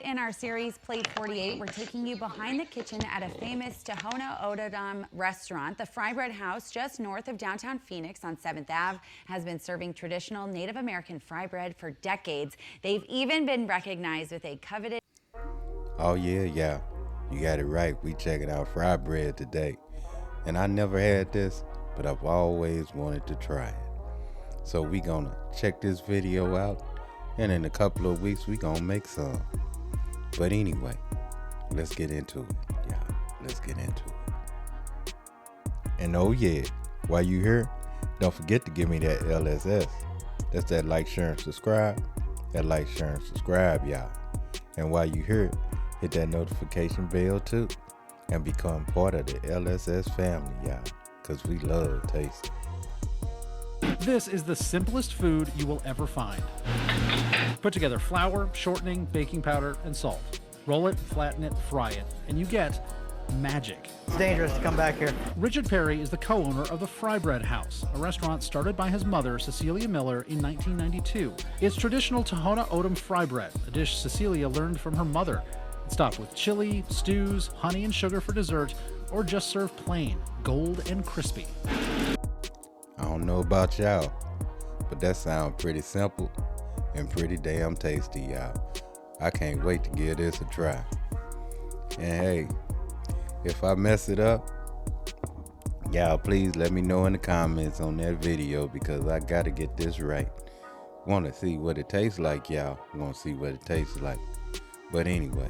Tonight in our series Plate 48, we're taking you behind the kitchen at a famous Tohono O'odham restaurant. The Fry Bread House, just north of downtown Phoenix on 7th Ave, has been serving traditional Native American fry bread for decades. They've even been recognized with a coveted... Oh yeah, you got it right. We checking out fry bread today. And I never had this, but I've always wanted to try it. So we gonna check this video out, and in a couple of weeks we gonna make some. But anyway, let's get into it. Yeah, let's get into it. And oh yeah, while you here, don't forget to give me that LSS. That's that like, share, and subscribe. That like, share, and subscribe, y'all. And while you here, hit that notification bell too, and become part of the LSS family, y'all, because we love tasting. This is the simplest food you will ever find. Put together flour, shortening, baking powder, and salt. Roll it, flatten it, fry it, and you get magic. It's dangerous to come back here. Richard Perry is the co-owner of the Fry Bread House, a restaurant started by his mother, Cecilia Miller, in 1992. It's traditional Tohono O'odham fry bread, a dish Cecilia learned from her mother. It's topped with chili, stews, honey and sugar for dessert, or just served plain, gold and crispy. I don't know about y'all, but that sounds pretty simple and pretty damn tasty, y'all. I can't wait to give this a try. And hey, if I mess it up, y'all please let me know in the comments on that video, because I gotta get this right. Want to see what it tastes like, y'all. Want to see what it tastes like. But anyway.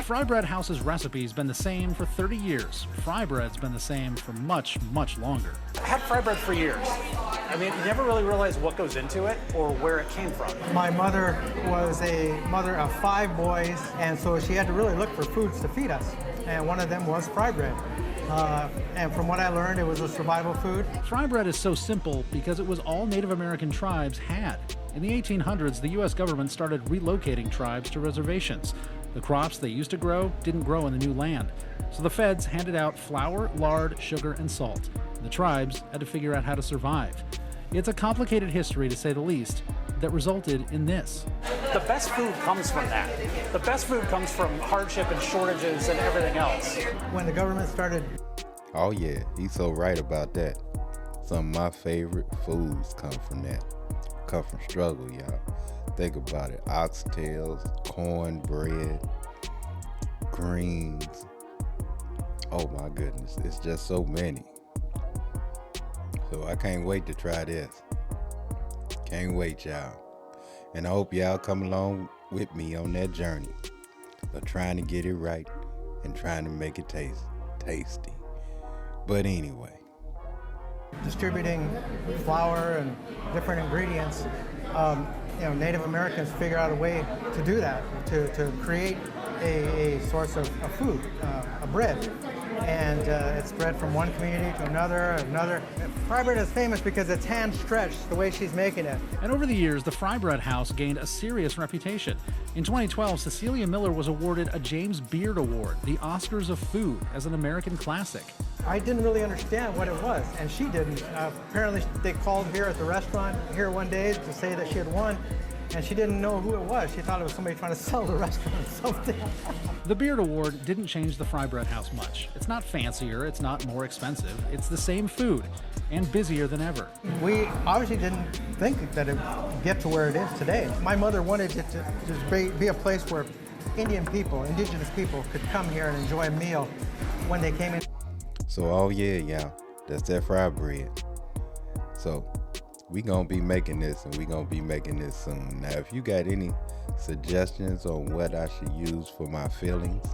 Fry Bread House's recipe's been the same for 30 years. Fry bread's been the same for much, much longer. I had fry bread for years. I mean, you never really realize what goes into it or where it came from. My mother was a mother of 5 boys, and so she had to really look for foods to feed us. And one of them was fry bread. And from what I learned, it was a survival food. Fry bread is so simple because it was all Native American tribes had. In the 1800s, the U.S. government started relocating tribes to reservations. The crops they used to grow didn't grow in the new land. So the feds handed out flour, lard, sugar, and salt. The tribes had to figure out how to survive. It's a complicated history, to say the least, that resulted in this. The best food comes from that. The best food comes from hardship and shortages and everything else. When the government started... Oh yeah, he's so right about that. Some of my favorite foods come from that. Come from struggle, y'all. Think about it. Oxtails, cornbread, greens. Oh my goodness, it's just so many. So I can't wait to try this. Can't wait, y'all. And I hope y'all come along with me on that journey of trying to get it right and trying to make it tasty. But anyway. Distributing flour and different ingredients, Native Americans figure out a way to do that, to create a source of food, a bread. And it's spread from one community to another. Fry bread is famous because it's hand-stretched, the way she's making it. And over the years, the Fry Bread House gained a serious reputation. In 2012, Cecilia Miller was awarded a James Beard Award, the Oscars of food, as an American classic. I didn't really understand what it was, and she didn't. Apparently, they called here at the restaurant here one day to say that she had won, and she didn't know who it was. She thought it was somebody trying to sell the restaurant or something. The Beard Award didn't change the Fry Bread House much. It's not fancier, it's not more expensive, it's the same food, and busier than ever. We obviously didn't think that it would get to where it is today. My mother wanted it to just be a place where indigenous people could come here and enjoy a meal when they came in. So, oh yeah, y'all, that's that fry bread. So, we gonna be making this, and we gonna be making this soon. Now, if you got any suggestions on what I should use for my fillings,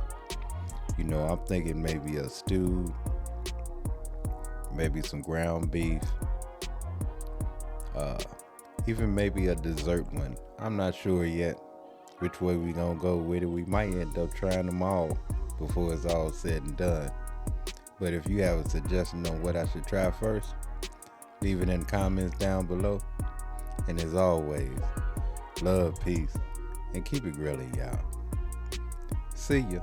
I'm thinking maybe a stew, maybe some ground beef, even maybe a dessert one. I'm not sure yet which way we gonna go with it. We might end up trying them all before it's all said and done. But if you have a suggestion on what I should try first, leave it in the comments down below. And as always, love, peace, and keep it grilling, y'all. See ya.